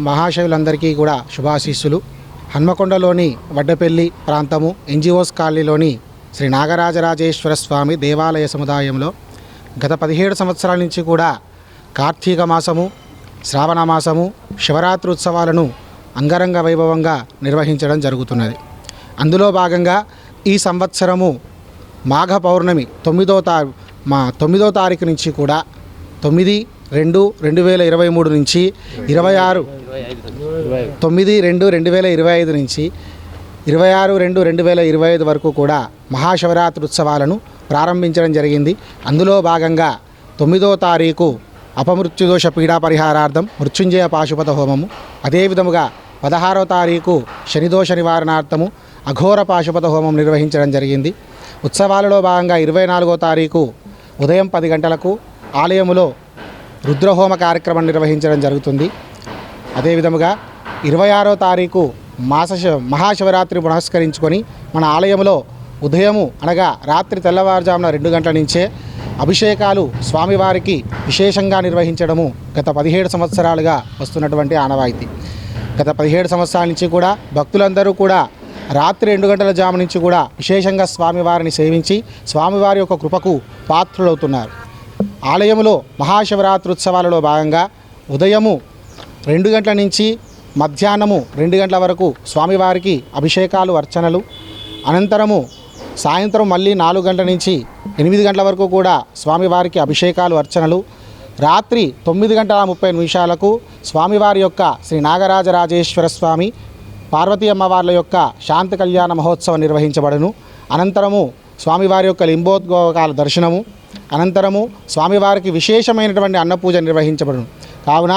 మహాశయులందరికీ కూడా శుభాశీస్సులు. హన్మకొండలోని వడ్డపల్లి ప్రాంతము ఎన్జిఓస్ కాలనీలోని శ్రీ నాగరాజరాజేశ్వర స్వామి దేవాలయ సముదాయంలో గత 17 సంవత్సరాల నుంచి కూడా కార్తీక మాసము, శ్రావణ మాసము, శివరాత్రి ఉత్సవాలను అంగరంగ వైభవంగా నిర్వహించడం జరుగుతున్నది. అందులో భాగంగా ఈ సంవత్సరము మాఘ పౌర్ణమి 9వ తారీఖు నుంచి కూడా 9/2/2023 నుంచి 9/2/2025 నుంచి 26/2/2025 వరకు కూడా మహాశివరాత్రి ఉత్సవాలను ప్రారంభించడం జరిగింది. అందులో భాగంగా 9వ తారీఖు అపమృత్యుదోష పీడా పరిహారార్థం మృత్యుంజయ పాశుపత హోమము, అదేవిధముగా 16వ తారీఖు శనిదోష నివారణార్థము అఘోర పాశుపత హోమం నిర్వహించడం జరిగింది. ఉత్సవాలలో భాగంగా 24వ తారీఖు ఉదయం 10 గంటలకు ఆలయములో రుద్రహోమ కార్యక్రమం నిర్వహించడం జరుగుతుంది. అదేవిధముగా 26వ తారీఖు మహాశివరాత్రి పురస్కరించుకొని మన ఆలయంలో ఉదయము అనగా రాత్రి తెల్లవారుజామున 2 గంటల నుంచే అభిషేకాలు స్వామివారికి విశేషంగా నిర్వహించడము గత 17 సంవత్సరాలుగా వస్తున్నటువంటి ఆనవాయితీ. గత 17 సంవత్సరాల నుంచి కూడా భక్తులందరూ కూడా రాత్రి 2 గంటల జాము నుంచి కూడా విశేషంగా స్వామివారిని సేవించి స్వామివారి యొక్క కృపకు పాత్రులవుతున్నారు. ఆలయంలో మహాశివరాత్రి ఉత్సవాలలో భాగంగా ఉదయము 2 గంటల నుంచి మధ్యాహ్నము 2 గంటల వరకు స్వామివారికి అభిషేకాలు, అర్చనలు, అనంతరము సాయంత్రం మళ్ళీ 4 గంటల నుంచి 8 గంటల వరకు కూడా స్వామివారికి అభిషేకాలు, అర్చనలు, రాత్రి 9:30 స్వామివారి యొక్క శ్రీ నాగరాజరాజేశ్వర స్వామి పార్వతీ అమ్మవార్ల యొక్క శాంతి కళ్యాణ మహోత్సవం నిర్వహించబడును. అనంతరము స్వామివారి యొక్క లింబోద్భోగాల దర్శనము, అనంతరము స్వామివారికి విశేషమైనటువంటి అన్నపూజ నిర్వహించబడును. కావున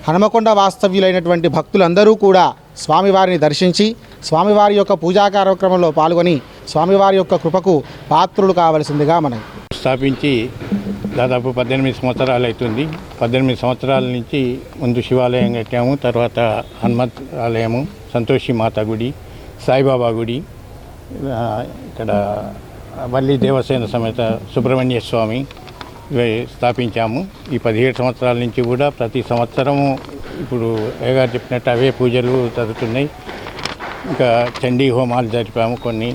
హనుమకొండ వాస్తవ్యులైనటువంటి భక్తులందరూ కూడా స్వామివారిని దర్శించి స్వామివారి యొక్క పూజా కార్యక్రమంలో పాల్గొని స్వామివారి యొక్క కృపకు పాత్రులు కావలసిందిగా మనం స్థాపించి దాదాపు 18 సంవత్సరాలు అవుతుంది. 18 సంవత్సరాల నుంచి ముందు శివాలయం కట్టాము, తర్వాత హనుమత్ ఆలయము, సంతోషి మాత గుడి, సాయిబాబా గుడి, ఇక్కడ వల్లి దేవసేన సమేత సుబ్రహ్మణ్య స్వామి ఇవి స్థాపించాము. ఈ 17 సంవత్సరాల నుంచి కూడా ప్రతి సంవత్సరము ఇప్పుడు ఏగారు చెప్పినట్టు అవే పూజలు జరుగుతున్నాయి. ఇంకా చండీ హోమాలు జరిపాము, కొన్ని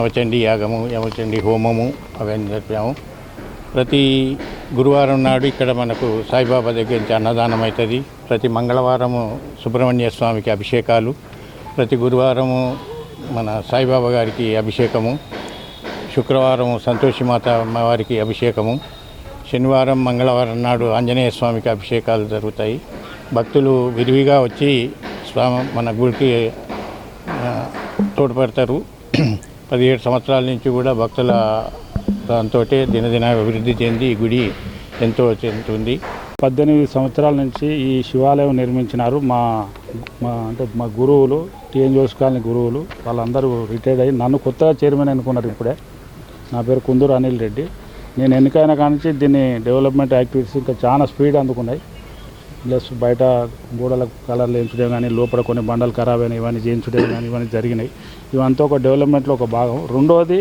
అవచండీ యాగము, యమచండీ హోమము అవన్నీ జరిపాము. ప్రతి గురువారం నాడు ఇక్కడ మనకు సాయిబాబా దగ్గర నుంచి అన్నదానం అవుతుంది. ప్రతి మంగళవారము సుబ్రహ్మణ్య స్వామికి అభిషేకాలు, ప్రతి గురువారము మన సాయిబాబా గారికి అభిషేకము, శుక్రవారం సంతోషి మాత అమ్మవారికి అభిషేకము, శనివారం మంగళవారం నాడు ఆంజనేయ స్వామికి అభిషేకాలు జరుగుతాయి. భక్తులు విరివిగా వచ్చి మన గుడికి తోడ్పడతారు. 17 సంవత్సరాల నుంచి కూడా భక్తుల దాంతో దినదిన అభివృద్ధి చెంది ఈ గుడి ఎంతో చెందుతుంది. 18 సంవత్సరాల నుంచి ఈ శివాలయం నిర్మించినారు. మా గురువులు, టీఎన్జిఓస్ కాలనీ గురువులు వాళ్ళందరూ రిటైర్డ్ అయ్యి నన్ను కొత్తగా చైర్మన్ అనుకున్నారు. ఇప్పుడే నా పేరు కుందూరు అనిల్ రెడ్డి. నేను ఎన్నికైనా కానీ దీన్ని డెవలప్మెంట్ యాక్టివిటీస్ ఇంకా చాలా స్పీడ్ అందుకున్నాయి. ప్లస్ బయట గోడలకు కలర్లు వేయించడం కానీ, లోపల కొన్ని బండలు ఖరాబ్ అయినాయి, ఇవన్నీ చేయించడం కానీ ఇవన్నీ జరిగినాయి. ఇవంతా ఒక డెవలప్మెంట్లో ఒక భాగం. రెండవది,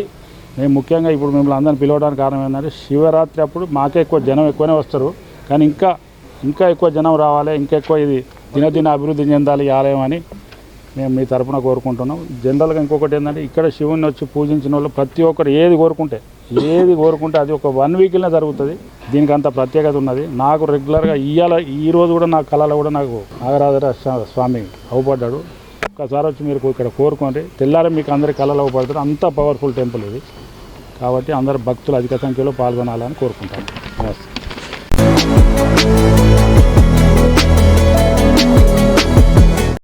మేము ముఖ్యంగా ఇప్పుడు మిమ్మల్ని అందరిని పిలవడానికి కారణం ఏంటంటే శివరాత్రి అప్పుడు మాకే జనం ఎక్కువనే వస్తారు, కానీ ఇంకా ఎక్కువ జనం రావాలి, ఇంకా ఎక్కువ ఇది దినదిన అభివృద్ధి చెందాలి ఈ ఆలయం అని మేము మీ తరఫున కోరుకుంటున్నాం. జనరల్గా ఇంకొకటి ఏంటంటే ఇక్కడ శివుని వచ్చి పూజించిన వాళ్ళు ప్రతి ఒక్కరు ఏది కోరుకుంటే అది ఒక 1 వీక్లోనే జరుగుతుంది. దీనికి అంత ప్రత్యేకత ఉన్నది. నాకు రెగ్యులర్గా ఈరోజు కూడా నా కళలో కూడా నాకు నాగరాజ స్వామి అవపడ్డాడు. ఒక్కసారి వచ్చి మీరు ఇక్కడ కోరుకోండి, తెల్లారి మీకు అందరి కళలో అవపడతారు. అంత పవర్ఫుల్ టెంపుల్ ఇది. కాబట్టి అందరు భక్తులు అధిక సంఖ్యలో పాల్గొనాలని కోరుకుంటాను. నమస్తే.